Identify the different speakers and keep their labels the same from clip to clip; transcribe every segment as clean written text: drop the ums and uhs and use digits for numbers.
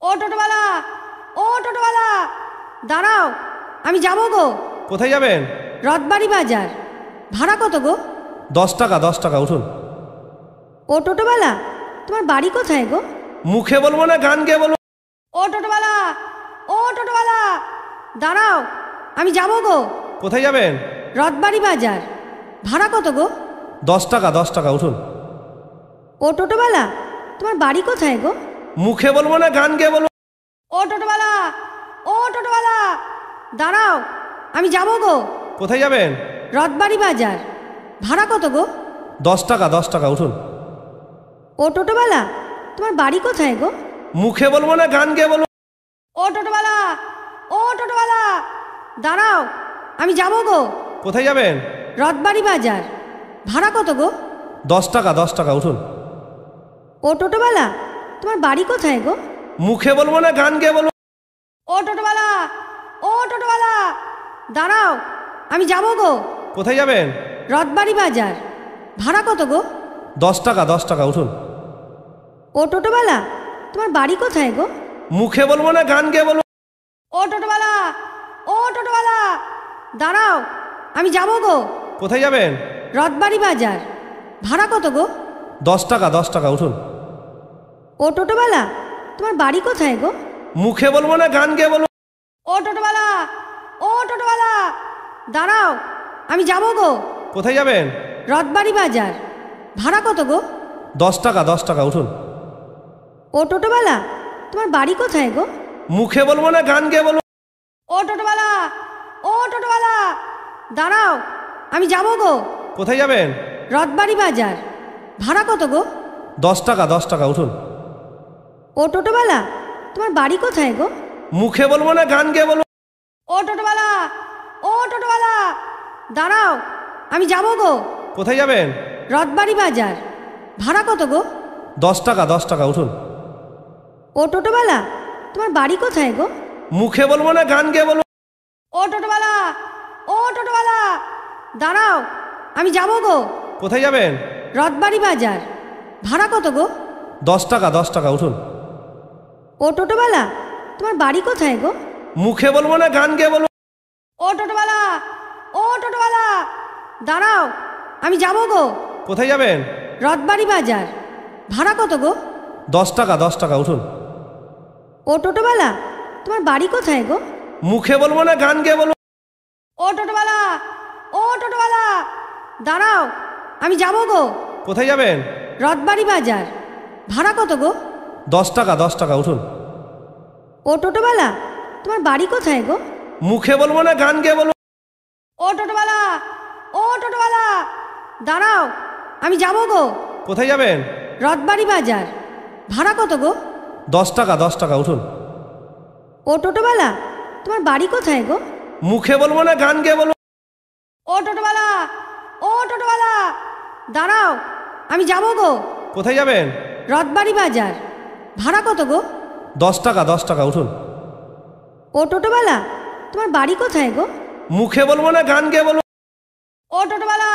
Speaker 1: ও টোটোওয়ালা, ও টোটোওয়ালা, দাঁড়াও, আমি যাবো গো।
Speaker 2: কোথায় যাবেন?
Speaker 1: রথবাড়ি বাজার। ভাড়া কত গো?
Speaker 2: 10 টাকা, 10 টাকা, উঠুন।
Speaker 1: ও টোটোওয়ালা, তোমার বাড়ি কোথায় গো?
Speaker 2: মুখে বলবো না গান গেয়ে বলবো?
Speaker 1: ও টোটোওয়ালা, ও টোটোওয়ালা, দাঁড়াও, আমি যাবো গো।
Speaker 2: কোথায় যাবেন?
Speaker 1: রথবাড়ি বাজার। ভাড়া কত গো?
Speaker 2: 10 টাকা, 10 টাকা, উঠুন।
Speaker 1: ও টোটোওয়ালা, তোমার বাড়ি কোথায় গো?
Speaker 2: মুখে বলবো না গান গেয়ে বলবো?
Speaker 1: ও টোটোওয়ালা, ও টোটোওয়ালা, দাঁড়াও, আমি যাবো গো।
Speaker 2: কোথায় যাবেন?
Speaker 1: রথবাড়ি বাজার। ভাড়া কত গো?
Speaker 2: 10 টাকা, 10 টাকা, উঠুন।
Speaker 1: ও টোটোওয়ালা, তোমার বাড়ি কোথায় গো?
Speaker 2: মুখে বলবো না গান গেয়ে বলবো?
Speaker 1: ও টোটোওয়ালা, ও টোটোওয়ালা, দাঁড়াও, আমি যাবো গো।
Speaker 2: কোথায় যাবেন?
Speaker 1: রথবাড়ি বাজার। ভাড়া কত গো?
Speaker 2: 10 টাকা, 10 টাকা, উঠুন।
Speaker 1: ও টোটোওয়ালা, তোমার বাড়ি কোথায় গো?
Speaker 2: মুখে বলবো না গান গেয়ে বলবো?
Speaker 1: ও টোটোওয়ালা, ও টোটোওয়ালা, দাঁড়াও, আমি যাবো গো।
Speaker 2: কোথায় যাবেন?
Speaker 1: রথবাড়ি বাজার। ভাড়া কত গো?
Speaker 2: 10 টাকা, 10 টাকা, উঠুন।
Speaker 1: ও টোটোওয়ালা, তোমার বাড়ি কোথায় গো?
Speaker 2: মুখে বলবো না গান গেয়ে বলবো?
Speaker 1: ও টোটোওয়ালা, ও টোটোওয়ালা, দাঁড়াও, আমি যাবো গো।
Speaker 2: কোথায় যাবেন?
Speaker 1: রথবাড়ি বাজার। ভাড়া কত গো?
Speaker 2: 10 টাকা, 10 টাকা, উঠুন।
Speaker 1: ও টোটোওয়ালা, তোমার বাড়ি কোথায় গো?
Speaker 2: মুখে বলবো না গান গেয়ে বলবো?
Speaker 1: ও টোটোওয়ালা, ও টোটোওয়ালা, দাঁড়াও, আমি যাবো গো।
Speaker 2: কোথায় যাবেন?
Speaker 1: রথবাড়ি বাজার। ভাড়া কত গো?
Speaker 2: 10 টাকা, 10 টাকা, উঠুন।
Speaker 1: ও টোটোওয়ালা, তোমার বাড়ি কোথায় গো?
Speaker 2: মুখে বলবো না গান গেয়ে বলবো?
Speaker 1: ও টোটোওয়ালা, ও টোটোওয়ালা, দাঁড়াও, আমি যাবো গো।
Speaker 2: কোথায় যাবেন?
Speaker 1: রথবাড়ি বাজার। ভাড়া কত গো?
Speaker 2: 10 টাকা, 10 টাকা, উঠুন।
Speaker 1: ও টোটোওয়ালা, তোমার বাড়ি কোথায় গো?
Speaker 2: মুখে বলবো না গান গেয়ে বলবো?
Speaker 1: ও টোটোওয়ালা, ও টোটোওয়ালা, দাঁড়াও, আমি যাবো গো।
Speaker 2: কোথায় যাবেন?
Speaker 1: রথবাড়ি বাজার। ভাড়া কত গো?
Speaker 2: 10 টাকা, 10 টাকা, উঠুন।
Speaker 1: ও টোটোওয়ালা, তোমার বাড়ি কোথায় গো?
Speaker 2: মুখে বলবো না গান গেয়ে বলবো?
Speaker 1: ও টোটোওয়ালা, ও টোটোওয়ালা, দাঁড়াও, আমি যাবো গো।
Speaker 2: কোথায় যাবেন?
Speaker 1: রথবাড়ি বাজার। ভাড়া কত গো?
Speaker 2: 10 টাকা, 10 টাকা, উঠুন।
Speaker 1: ও টোটোওয়ালা, তোমার বাড়ি কোথায় গো?
Speaker 2: মুখে বলবো না গান গেয়ে বলবো?
Speaker 1: ও টোটোওয়ালা, ও টোটোওয়ালা, দাঁড়াও, আমি যাবো গো।
Speaker 2: কোথায় যাবেন?
Speaker 1: রথবাড়ি বাজার। ভাড়া কত গো?
Speaker 2: 10 টাকা, 10 টাকা, উঠুন।
Speaker 1: ও টোটোওয়ালা, তোমার বাড়ি কোথায় গো?
Speaker 2: মুখে বলবো না গান গেয়ে বলবো?
Speaker 1: ও টোটোওয়ালা, ও টোটোওয়ালা, দাঁড়াও, আমি যাবো গো।
Speaker 2: কোথায় যাবেন?
Speaker 1: রথবাড়ি বাজার। ভাড়া কত গো?
Speaker 2: 10 টাকা, 10 টাকা, উঠুন।
Speaker 1: ও টোটোওয়ালা, তোমার বাড়ি কোথায় গো?
Speaker 2: মুখে বলবো না গান গেয়ে বলবো?
Speaker 1: ও টোটোওয়ালা, ও টোটোওয়ালা, দাঁড়াও, আমি যাবো গো।
Speaker 2: কোথায় যাবেন?
Speaker 1: রথবাড়ি বাজার। ভাড়া কত গো?
Speaker 2: 10 টাকা, 10 টাকা, উঠুন।
Speaker 1: ও টোটোওয়ালা, তোমার বাড়ি কোথায় গো?
Speaker 2: মুখে বলবো না গান গেয়ে বলবো?
Speaker 1: ও টোটোওয়ালা, ও টোটোওয়ালা, দাঁড়াও, আমি যাবো গো।
Speaker 2: কোথায় যাবেন?
Speaker 1: রথবাড়ি বাজার। ভাড়া কত গো?
Speaker 2: 10 টাকা, 10 টাকা, উঠুন।
Speaker 1: ও টোটোওয়ালা, তোমার বাড়ি কোথায় গো?
Speaker 2: মুখে বলবো না গান গেয়ে বলবো?
Speaker 1: ও টোটোওয়ালা,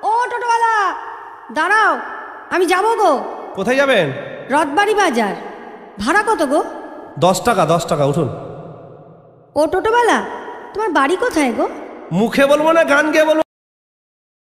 Speaker 1: ও টোটোওয়ালা, দাঁড়াও, আমি যাবো গো।
Speaker 2: কোথায় যাবেন?
Speaker 1: রথবাড়ি বাজার। ভাড়া কত গো?
Speaker 2: 10 টাকা, 10 টাকা, উঠুন।
Speaker 1: ও টোটোওয়ালা, তোমার বাড়ি কোথায় গো?
Speaker 2: মুখে বলবো না গান গেয়ে বলবো?